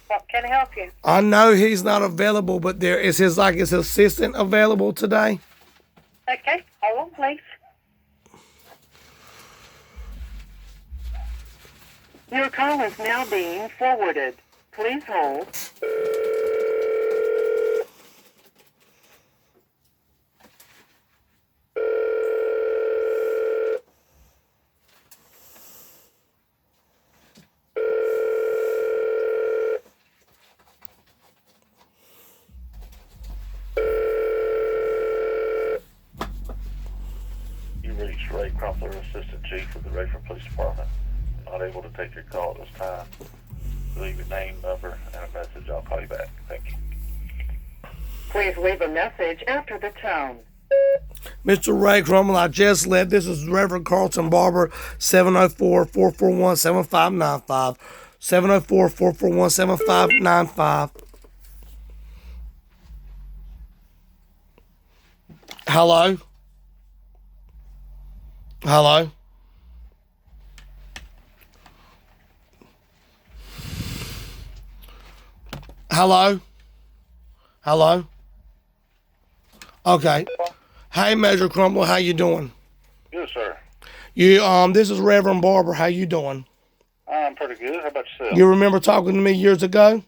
What can I help you? I know he's not available, but there is his assistant available today. Okay, hold on, please. Your call is now being forwarded. Please hold. You reached Ray Crumpler, Assistant Chief of the Rayford Police Department. Not able to take your call at this time. Leave your name, number, and a message. I'll call you back. Thank you. Please leave a message after the tone. Mr. Ray Crummell, I just left. This is Reverend Carlton Barber, 704-441-7595. 704-441-7595. Hello? Hello? Hello? Hello? Okay. Hey, Major Crumble, how you doing? Yes, sir. This is Reverend Barber. How you doing? I'm pretty good. How about yourself? You remember talking to me years ago?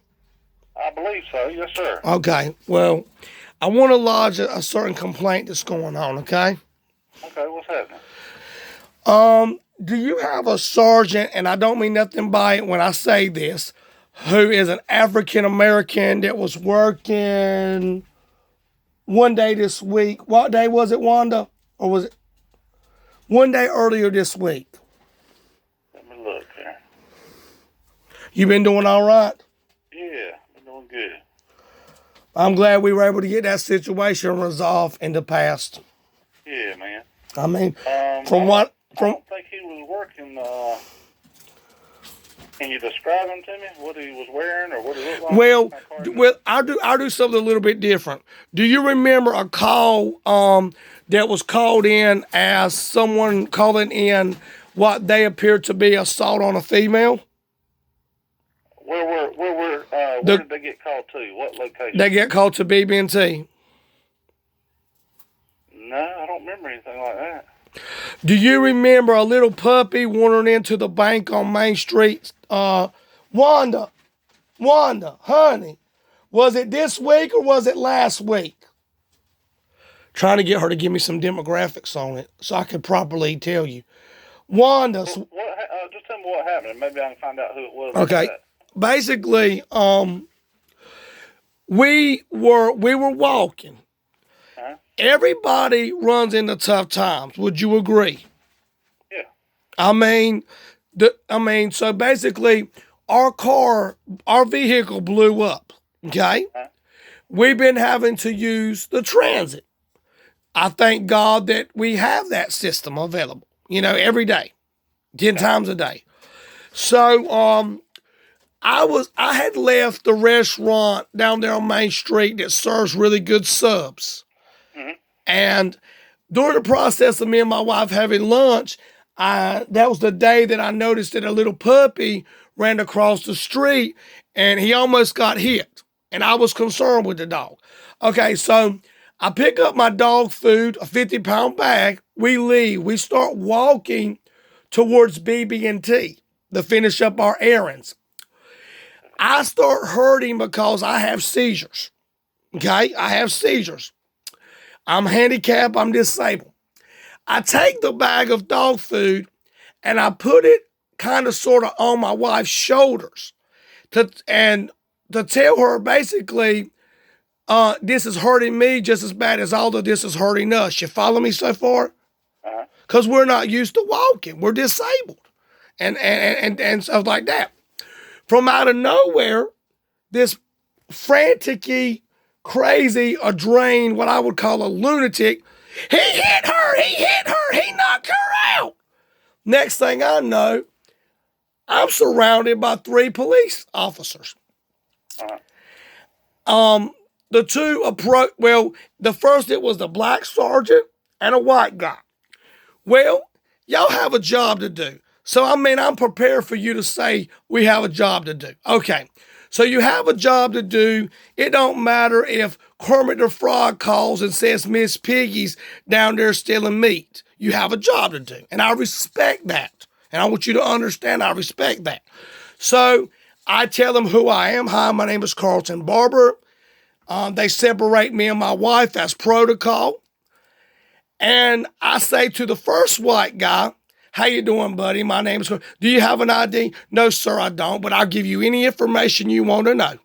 I believe so. Yes, sir. Okay. Well, I want to lodge a certain complaint that's going on. Okay. Okay, what's happening? Do you have a sergeant, and I don't mean nothing by it when I say this, who is an African American that was working one day this week? What day was it, Wanda? Or was it one day earlier this week? Let me look here. You been doing all right? Yeah, I'm doing good. I'm glad we were able to get that situation resolved in the past. Yeah, man. I mean, I from don't think he was working. Can you describe him to me? What he was wearing or what he looked like? well, I'll do something a little bit different. Do you remember a call that was called in as someone calling in what they appeared to be assault on a female? Where did they get called to? What location? They get called to BB&T. No, I don't remember anything like that. Do you remember a little puppy wandering into the bank on Main Street? Wanda, honey, was it this week or was it last week? Trying to get her to give me some demographics on it so I could properly tell you. Wanda. Just tell me what happened. Maybe I can find out who it was. Okay. Basically, we were walking. Huh? Everybody runs into tough times. Would you agree? Yeah. So basically, our vehicle blew up. Okay. Huh? We've been having to use the transit. I thank God that we have that system available, every day, 10 times a day. So, I had left the restaurant down there on Main Street that serves really good subs. Mm-hmm. And during the process of me and my wife having lunch, that was the day that I noticed that a little puppy ran across the street and he almost got hit. And I was concerned with the dog. Okay, so I pick up my dog food, a 50-pound bag. We leave. We start walking towards BB&T to finish up our errands. I start hurting because I have seizures. Okay, I have seizures. I'm handicapped. I'm disabled. I take the bag of dog food and I put it kind of sort of on my wife's shoulders to tell her basically, this is hurting me just as bad as all of this is hurting us. You follow me so far? Uh-huh. Because we're not used to walking. We're disabled and stuff like that. From out of nowhere, this frantic-y, crazy, a drain, what I would call a lunatic, he hit her, he knocked her out. Next thing I know, I'm surrounded by 3 police officers. The two the first it was the black sergeant and a white guy. Well, y'all have a job to do. So, I'm prepared for you to say we have a job to do. Okay. So you have a job to do. It don't matter if Kermit the Frog calls and says Miss Piggy's down there stealing meat. You have a job to do. And I respect that. And I want you to understand I respect that. So I tell them who I am. Hi, my name is Carlton Barber. They separate me and my wife. That's protocol. And I say to the first white guy, how you doing, buddy? My name is Carlton. Do you have an ID? No, sir, I don't. But I'll give you any information you want to know.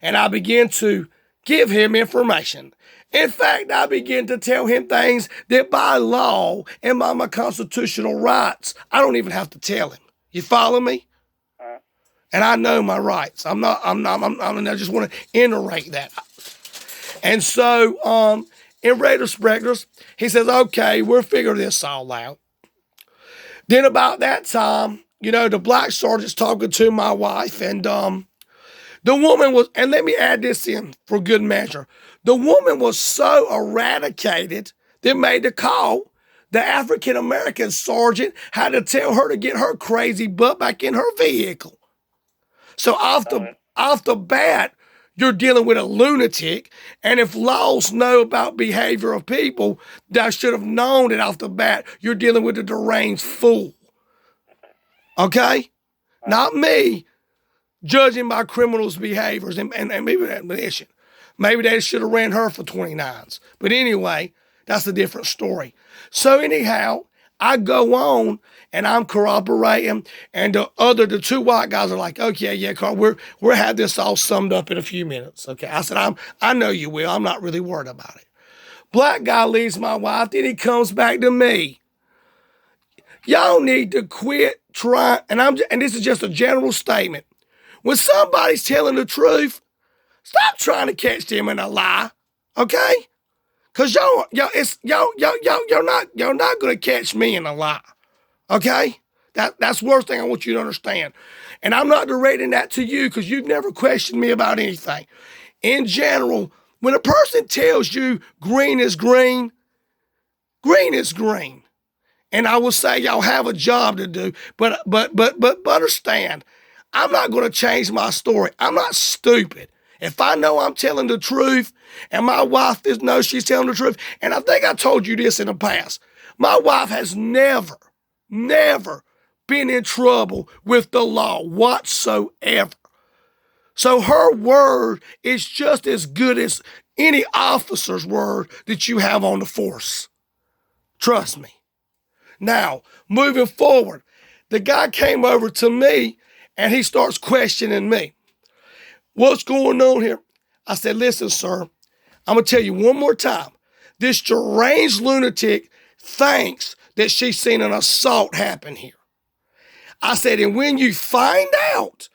And I begin to give him information. In fact, I begin to tell him things that by law and by my constitutional rights, I don't even have to tell him. You follow me? And I know my rights. I just want to iterate that. And so, in retrospect, he says, okay, we'll figure this all out. Then about that time, the black sergeant's talking to my wife, and the woman was, and let me add this in for good measure. The woman was so eradicated that made the call. The African-American sergeant had to tell her to get her crazy butt back in her vehicle. So off the bat, you're dealing with a lunatic. And if laws know about behavior of people, I should have known that off the bat, you're dealing with a deranged fool. Okay? Not me judging by criminals' behaviors and maybe that mission. Maybe they should have ran her for 29s. But anyway, that's a different story. So anyhow, I go on and I'm corroborating, and the two white guys are like, okay, yeah, Carl, we'll have this all summed up in a few minutes. Okay. I said, I know you will. I'm not really worried about it. Black guy leaves my wife, then he comes back to me. Y'all need to quit trying, and this is just a general statement. When somebody's telling the truth, stop trying to catch them in a lie, okay? Cause y'all not gonna catch me in a lie, okay? That's the worst thing I want you to understand. And I'm not directing that to you because you've never questioned me about anything. In general, when a person tells you green is green, green is green. And I will say y'all have a job to do, but understand, I'm not gonna change my story. I'm not stupid. If I know I'm telling the truth and my wife knows she's telling the truth, and I think I told you this in the past, my wife has never been in trouble with the law whatsoever. So her word is just as good as any officer's word that you have on the force. Trust me. Now, moving forward, the guy came over to me and he starts questioning me. What's going on here? I said, listen, sir, I'm going to tell you one more time. This deranged lunatic thinks that she's seen an assault happen here. I said, and when you find out,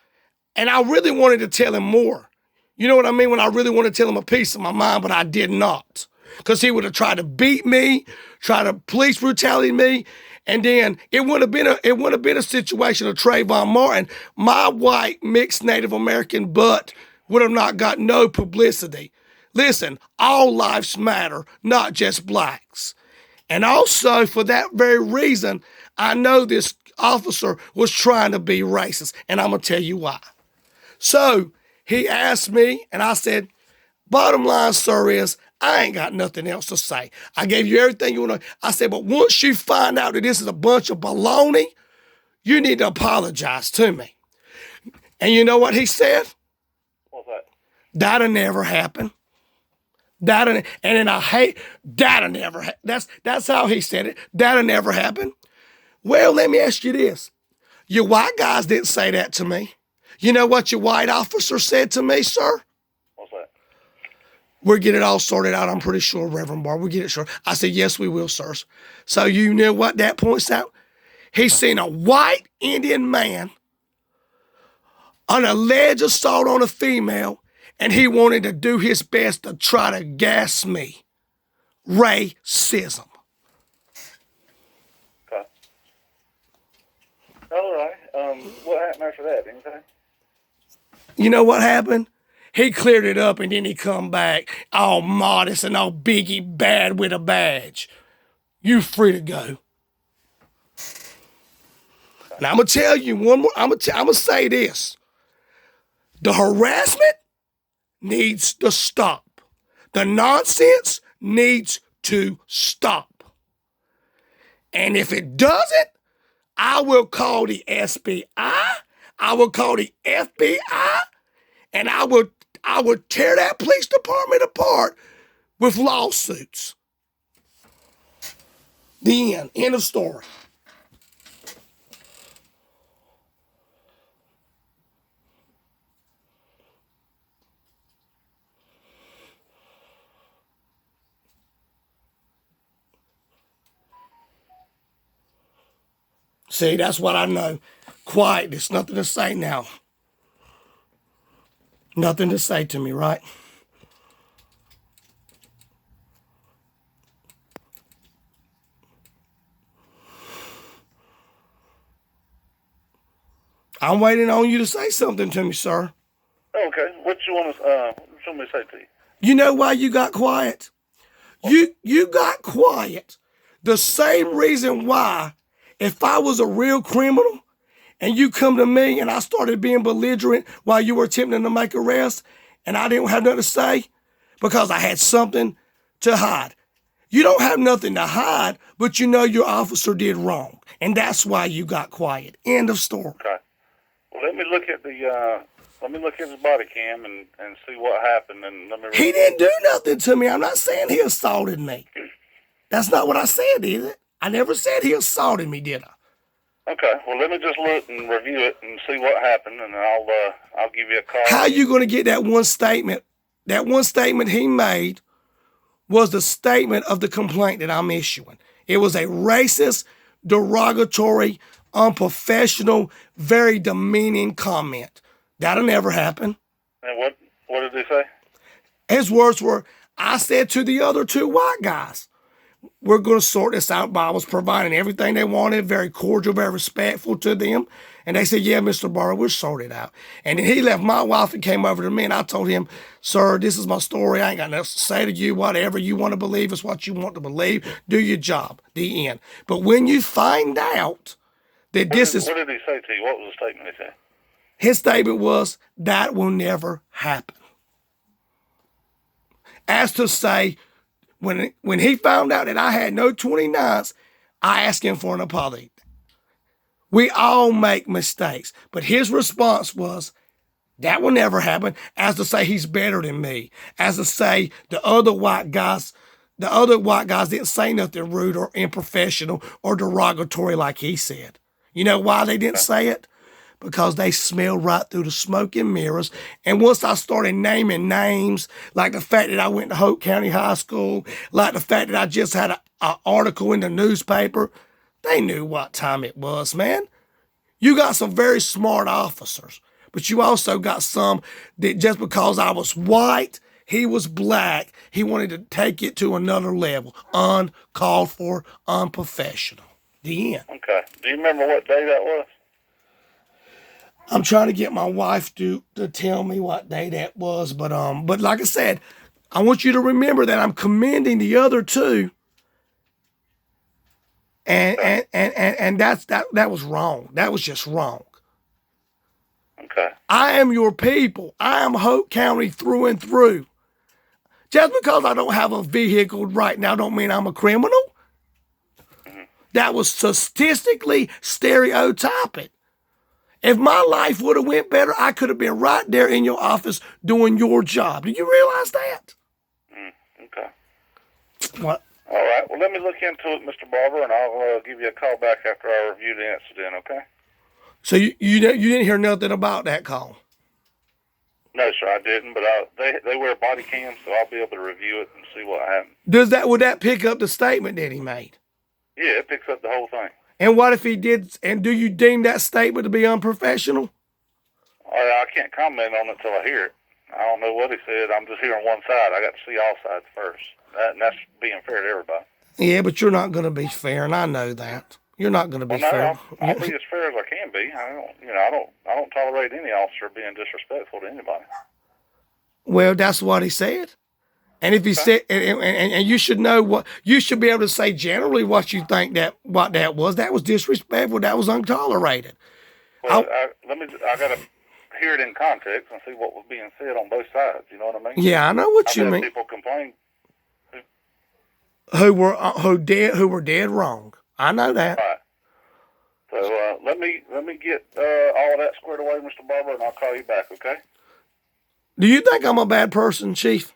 and I really wanted to tell him more. You know what I mean? When I really wanted to tell him a piece of my mind, but I did not. Because he would have tried to beat me, try to police brutality me, and then it would have been a situation of Trayvon Martin. My white mixed Native American butt would have not got no publicity. Listen, all lives matter, not just blacks. And also for that very reason, I know this officer was trying to be racist, and I'm gonna tell you why. So he asked me, and I said, bottom line, sir, is I ain't got nothing else to say. I gave you everything you want to. I said, but once you find out that this is a bunch of baloney, you need to apologize to me. And you know what he said? What's that? That'll never happen. And then I hate, that'll never happen. That's how he said it. That'll never happen. Well, let me ask you this. Your white guys didn't say that to me. You know what your white officer said to me, sir? What's that? We'll get it all sorted out, I'm pretty sure, Reverend Barr. We'll get it sorted. I said, yes, we will, sirs. So you know what that points out? He's seen a white Indian man on an alleged assault on a female, and he wanted to do his best to try to gas me. Racism. Okay. All right. What happened after that? Anything? You know what happened? He cleared it up and then he come back all modest and all biggie bad with a badge. You free to go. Now I'm gonna tell you one more. I'm gonna say this. The harassment needs to stop. The nonsense needs to stop. And if it doesn't, I will call the SBI. I will call the FBI, and I will tear that police department apart with lawsuits. The end. End of story. See, that's what I know. Quiet. There's nothing to say now. Nothing to say to me, right? I'm waiting on you to say something to me, sir. Okay, what you want me to say to you? You know why you got quiet? You got quiet. The same reason why, if I was a real criminal and you come to me and I started being belligerent while you were attempting to make arrests and I didn't have nothing to say because I had something to hide. You don't have nothing to hide, but you know your officer did wrong. And that's why you got quiet. End of story. Okay. Well, let me look at his body cam and see what happened, and let me. He didn't do nothing to me. I'm not saying he assaulted me. That's not what I said, is it? I never said he assaulted me, did I? Okay. Well, let me just look and review it and see what happened, and I'll give you a call. How you going to get that one statement? That one statement he made was the statement of the complaint that I'm issuing. It was a racist, derogatory, unprofessional, very demeaning comment. That'll never happen. And what did they say? His words were, I said to the other two white guys, we're going to sort this out. But I was providing everything they wanted, very cordial, very respectful to them. And they said, yeah, Mr. Barr, we'll sort it out. And then he left my wife and came over to me, and I told him, sir, this is my story. I ain't got nothing to say to you. Whatever you want to believe is what you want to believe. Do your job. The end. But when you find out that this is... What did he say to you? What was the statement he said? His statement was, that will never happen. As to say, when he found out that I had no 29s, I asked him for an apology. We all make mistakes. But his response was, that will never happen. As to say he's better than me. As to say the other white guys didn't say nothing rude or unprofessional or derogatory like he said. You know why they didn't say it? Because they smelled right through the smoke and mirrors. And once I started naming names, like the fact that I went to Hope County High School, like the fact that I just had an article in the newspaper, they knew what time it was, man. You got some very smart officers, but you also got some that just because I was white, he was black, he wanted to take it to another level. Uncalled for, unprofessional. The end. Okay. Do you remember what day that was? I'm trying to get my wife to tell me what day that was, but like I said, I want you to remember that I'm commending the other two, and that was wrong. That was just wrong. Okay. I am your people. I am Hope County through and through. Just because I don't have a vehicle right now don't mean I'm a criminal. Mm-hmm. That was statistically stereotyping. If my life would have went better, I could have been right there in your office doing your job. Do you realize that? Okay. What? All right. Well, let me look into it, Mr. Barber, and I'll give you a call back after I review the incident, okay? So you didn't hear nothing about that call? No, sir, I didn't, but they wear body cams, so I'll be able to review it and see what happened. Would that pick up the statement that he made? Yeah, it picks up the whole thing. And what if he did, and do you deem that statement to be unprofessional? I can't comment on it until I hear it. I don't know what he said. I'm just hearing one side. I got to see all sides first. And that's being fair to everybody. Yeah, but you're not going to be fair, and I know that. You're not going to be fair. I'll be as fair as I can be. I don't tolerate any officer being disrespectful to anybody. Well, that's what he said. And if he said, and you should know what, you should be able to say generally what you think what that was. That was disrespectful. That was untolerated. Well, I got to hear it in context and see what was being said on both sides. You know what I mean? Yeah, I know what I've you had mean. people complain. Who were dead wrong. I know that. Right. So let me get all of that squared away, Mr. Barber, and I'll call you back. Okay? Do you think I'm a bad person, Chief?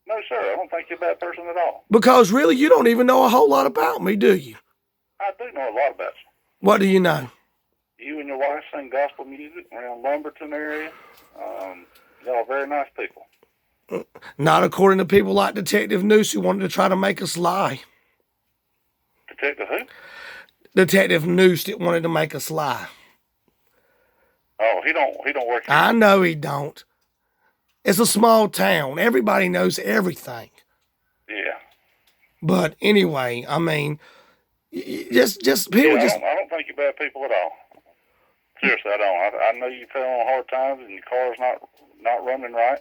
No, sir. I don't think you're a bad person at all. Because really, you don't even know a whole lot about me, do you? I do know a lot about you. What do you know? You and your wife sing gospel music around Lumberton area. Y'all are very nice people. Not according to people like Detective Noose who wanted to try to make us lie. Detective who? Detective Noose that wanted to make us lie. Oh, he don't work here. I know he don't. It's a small town. Everybody knows everything. Yeah. But anyway, I mean, just people Yeah, just. I don't think you're bad people at all. Seriously, I don't. I know you fell on hard times and your car's not running right.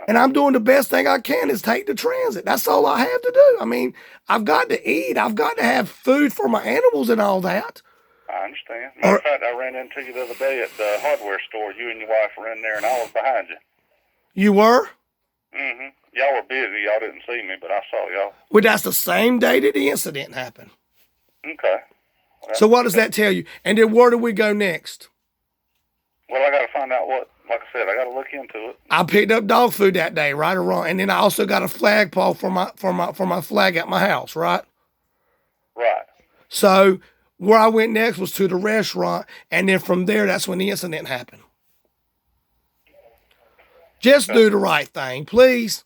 And I'm doing the best thing I can is take the transit. That's all I have to do. I mean, I've got to eat. I've got to have food for my animals and all that. I understand. Matter of fact, I ran into you the other day at the hardware store. You and your wife were in there, and I was behind you. You were? Mm-hmm. Y'all were busy. Y'all didn't see me, but I saw y'all. Well, that's the same day that the incident happened. Okay. Well, So what does that tell you? And then where do we go next? Well, I got to find out what. Like I said, I got to look into it. I picked up dog food that day, right or wrong, and then I also got a flagpole for my flag at my house, right? Right. So where I went next was to the restaurant, and then from there, that's when the incident happened. Just do the right thing, please.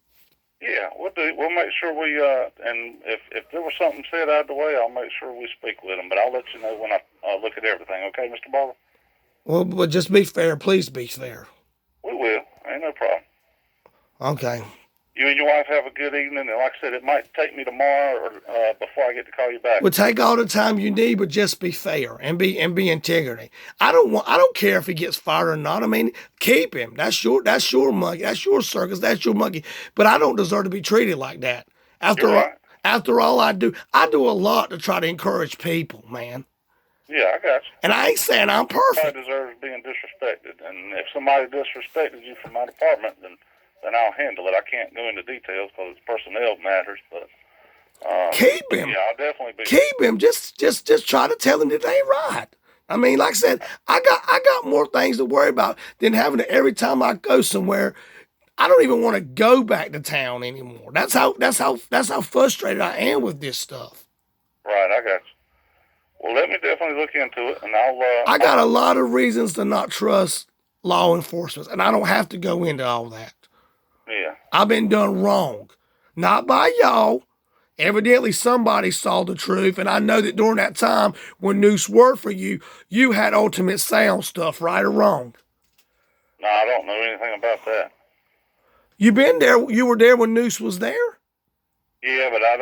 Yeah, we'll do. We'll make sure we. And if there was something said out of the way, I'll make sure we speak with them. But I'll let you know when I look at everything. Okay, Mr. Barber? Well, but just be fair. Please be fair. We will. Ain't no problem. Okay. You and your wife have a good evening. And like I said, it might take me tomorrow or before I get to call you back. Well, take all the time you need, but just be fair and be integrity. I don't care if he gets fired or not. I mean, keep him. That's your monkey. That's your circus. That's your monkey. But I don't deserve to be treated like that. After all I do a lot to try to encourage people, man. Yeah, I got you. And I ain't saying I'm perfect. Somebody deserves being disrespected. And if somebody disrespected you from my department, then I'll handle it. I can't go into details because it's personnel matters, but Keep him. yeah, I'll definitely be. Keep him. Just try to tell him that they ain't right. I mean, like I said, I got more things to worry about than having to every time I go somewhere. I don't even want to go back to town anymore. That's how frustrated I am with this stuff. Right, I got you. Well, let me definitely look into it, and I got a lot of reasons to not trust law enforcement, and I don't have to go into all that. Yeah. I've been done wrong. Not by y'all. Evidently, somebody saw the truth, and I know that during that time when Noose worked for you, you had ultimate sound stuff, right or wrong. No, I don't know anything about that. You been there? You were there when Noose was there? Yeah, but I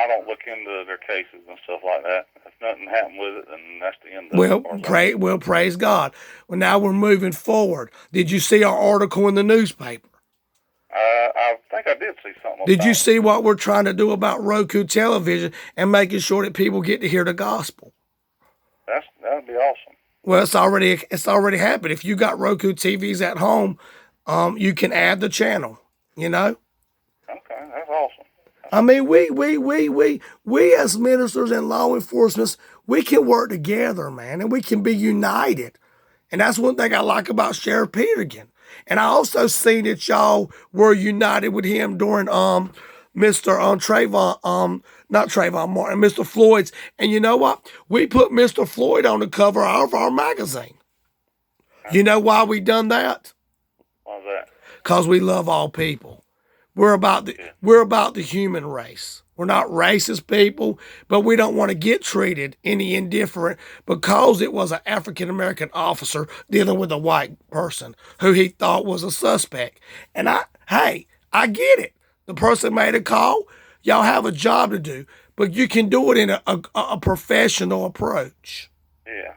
don't look into their cases and stuff like that. If nothing happened with it, then that's the end of it. Praise God. Well, now we're moving forward. Did you see our article in the newspaper? I think I did see something. Did you see what we're trying to do about Roku television and making sure that people get to hear the gospel? That'd be awesome. Well, it's already happened. If you got Roku TVs at home, you can add the channel. You know. Okay, that's awesome. I mean, we as ministers and law enforcement, we can work together, man, and we can be united. And that's one thing I like about Sheriff Peterkin. And I also seen that y'all were united with him during Mr. Trayvon, not Trayvon Martin, Mr. Floyd's. And you know what? We put Mr. Floyd on the cover of our magazine. You know why we done that? Why's that? Because we love all people. We're about the human race. We're not racist people, but we don't want to get treated any indifferent because it was an African-American officer dealing with a white person who he thought was a suspect. And I get it. The person made a call. Y'all have a job to do, but you can do it in a professional approach. Yeah,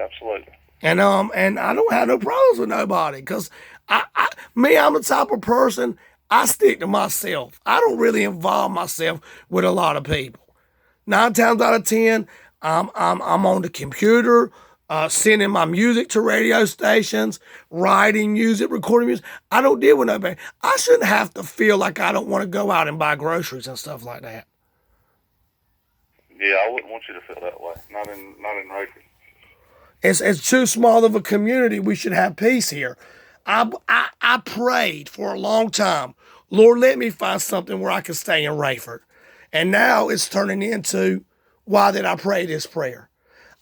absolutely. And I don't have no problems with nobody because I'm the type of person. I stick to myself. I don't really involve myself with a lot of people. 9 times out of 10, I'm on the computer. sending my music to radio stations, writing music, recording music. I don't deal with nobody. I shouldn't have to feel like I don't want to go out and buy groceries and stuff like that. Yeah, I wouldn't want you to feel that way. Not in Rayford. It's too small of a community. We should have peace here. I prayed for a long time. Lord, let me find something where I can stay in Rayford. And now it's turning into, why did I pray this prayer?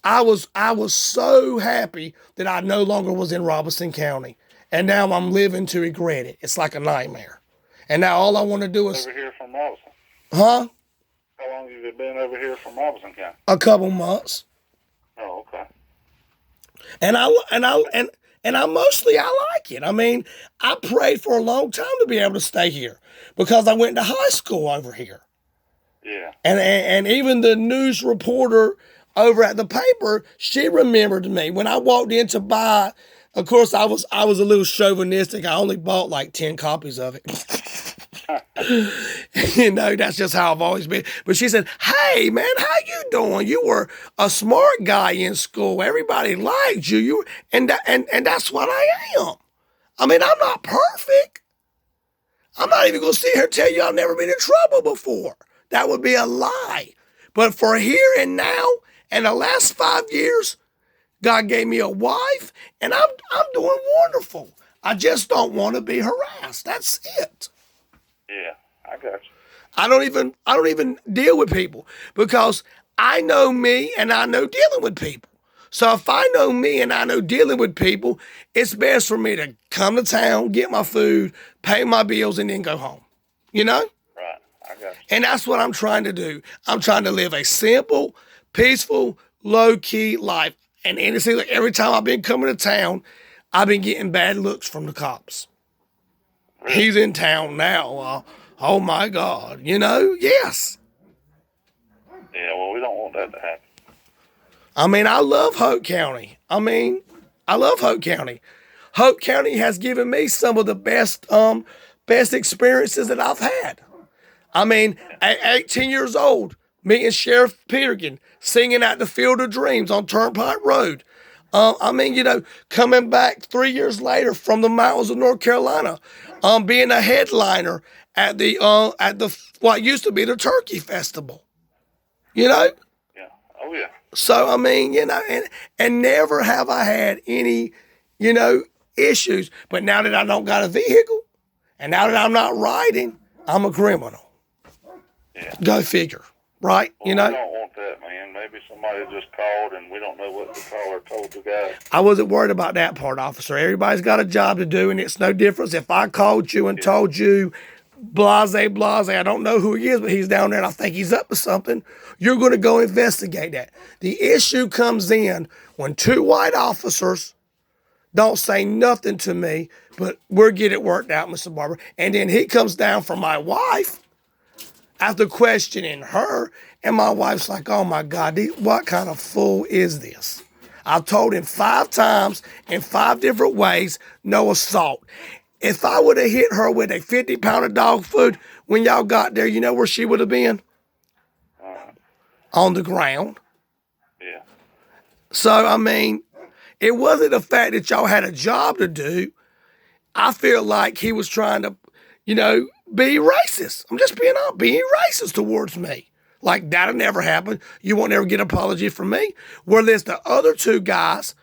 I was so happy that I no longer was in Robeson County. And now I'm living to regret it. It's like a nightmare. And now all I want to do is... Over here from Robeson. Huh? How long have you been over here from Robeson County? A couple months. Oh, okay. And I mostly like it. I mean, I prayed for a long time to be able to stay here because I went to high school over here. Yeah. And even the news reporter over at the paper, she remembered me when I walked in to buy. Of course, I was a little chauvinistic. I only bought like 10 copies of it. You know, that's just how I've always been. But she said, "Hey, man, how you doing? You were a smart guy in school. Everybody liked you. And that's what I am. I mean, I'm not perfect. I'm not even going to sit here and tell you I've never been in trouble before. That would be a lie. But for here and now, and the last 5 years, God gave me a wife, and I'm doing wonderful. I just don't want to be harassed. That's it. Yeah, I got you. I don't even deal with people because I know me and I know dealing with people. So if I know me and I know dealing with people, it's best for me to come to town, get my food, pay my bills, and then go home. You know? Right, I got you. And that's what I'm trying to do. I'm trying to live a simple, peaceful, low-key life. And it seems like every time I've been coming to town, I've been getting bad looks from the cops. He's in town now. Oh my God. You know? Yes. Yeah, well, we don't want that to happen. I mean, I love Hope County. Hope County has given me some of the best experiences that I've had. I mean, at 18 years old, meeting Sheriff Peterkin, singing at the Field of Dreams on Turnpike Road. I mean, you know, coming back 3 years later from the mountains of North Carolina, being a headliner at the what used to be the Turkey Festival. You know? Yeah. Oh, yeah. So, I mean, you know, and never have I had any, you know, issues. But now that I don't got a vehicle, and now that I'm not riding, I'm a criminal. Yeah. Go figure, right? Well, you know? we don't want that, man. Maybe somebody just called and we don't know what the caller told the guy. I wasn't worried about that part, officer. Everybody's got a job to do, and it's no difference if I called you and told you, blase, I don't know who he is, but he's down there and I think he's up to something. You're going to go investigate that. The issue comes in when two white officers don't say nothing to me, but we'll get it worked out, Mr. Barber. And then he comes down for my wife after questioning her, and my wife's like, oh my God, what kind of fool is this? I've told him 5 times in 5 different ways, no assault. If I would have hit her with a 50-pound of dog food when y'all got there, you know where she would have been? On the ground. Yeah. So, I mean, it wasn't the fact that y'all had a job to do. I feel like he was trying to, you know, be racist. I'm just being racist towards me. Like, that'll never happen. You won't ever get an apology from me. Whereas the other 2 guys,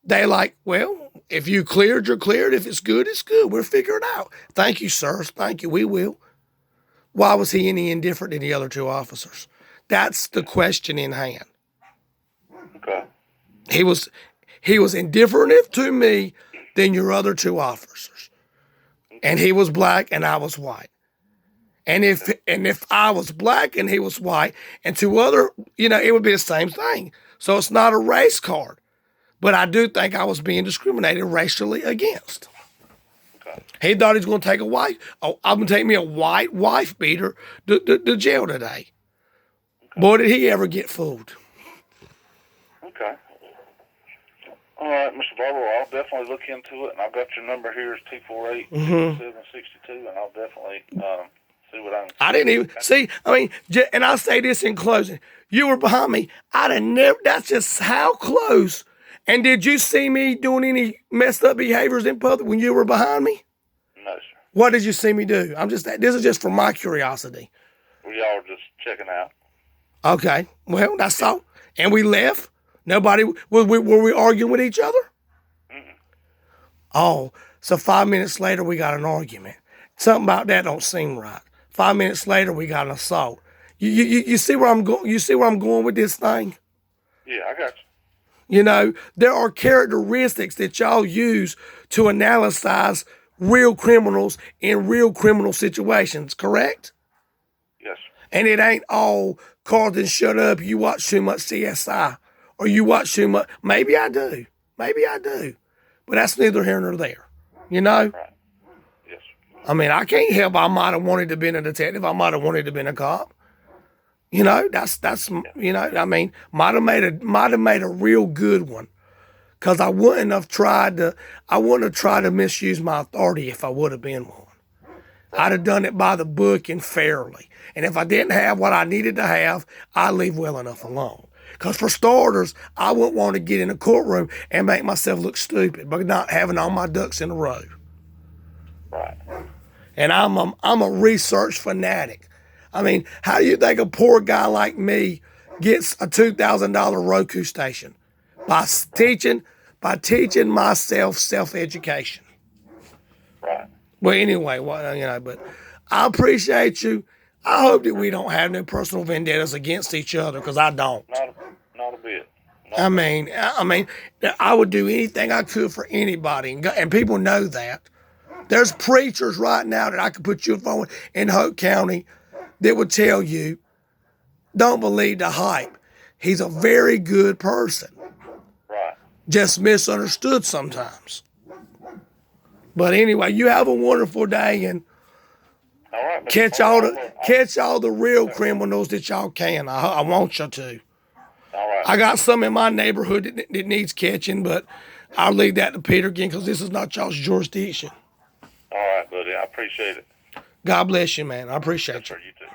they like, well, if you cleared, you're cleared. If it's good, it's good. We'll figure it out. Thank you, sir. Thank you. We will. Why was he any indifferent than the other 2 officers? That's the question in hand. Okay. He was indifferent to me than your other 2 officers. And he was black and I was white. And if I was black and he was white and 2 other, you know, it would be the same thing. So it's not a race card. But I do think I was being discriminated racially against. Okay. He thought he was going to take I'm going to take me a white wife beater to jail today. Okay. Boy, did he ever get fooled. Okay. All right, Mr. Barber, well, I'll definitely look into it, and I've got your number here is 248-762, and I'll definitely see what I can. I didn't even see. I mean, and I'll say this in closing: you were behind me. I'd have never. That's just how close And did you see me doing any messed up behaviors in public when you were behind me? No, sir. What did you see me do? This is just for my curiosity. We all just checking out. Okay. Well, that's all. And we left. Nobody, were we arguing with each other? Mm-mm. Oh, so 5 minutes later we got an argument. Something about that don't seem right. 5 minutes later we got an assault. You see where I'm going? You see where I'm going with this thing? Yeah, I got you. You know, there are characteristics that y'all use to analyze real criminals in real criminal situations, correct? Yes, sir. And it ain't all, Carlton, shut up, you watch too much CSI. Or you watch too much. Maybe I do. But that's neither here nor there. You know? Right. Yes, sir. I mean, I can't help. I might have wanted to have been a detective. I might have wanted to have been a cop. You know, that's you know, I mean, might have made a real good one. Cause I wouldn't have tried to misuse my authority if I would have been one. I'd have done it by the book and fairly. And if I didn't have what I needed to have, I'd leave well enough alone. Because for starters, I wouldn't want to get in a courtroom and make myself look stupid by not having all my ducks in a row. Right. And I'm a research fanatic. I mean, how do you think a poor guy like me gets a $2,000 Roku station? By teaching myself self-education. Right. Well, anyway, but I appreciate you. I hope that we don't have no personal vendettas against each other, because I don't. Not a bit. I mean, I would do anything I could for anybody, and people know that. There's preachers right now that I could put you on phone in Hope County that would tell you, don't believe the hype. He's a very good person. Right. Just misunderstood sometimes. But anyway, you have a wonderful day, and All right. Mr. catch Farmer, all the real criminals that y'all can. I want you to. All right. I got some in my neighborhood that needs catching, but I'll leave that to Peter again, because this is not y'all's jurisdiction. All right, buddy. I appreciate it. God bless you, man. I appreciate you. Sir, you too.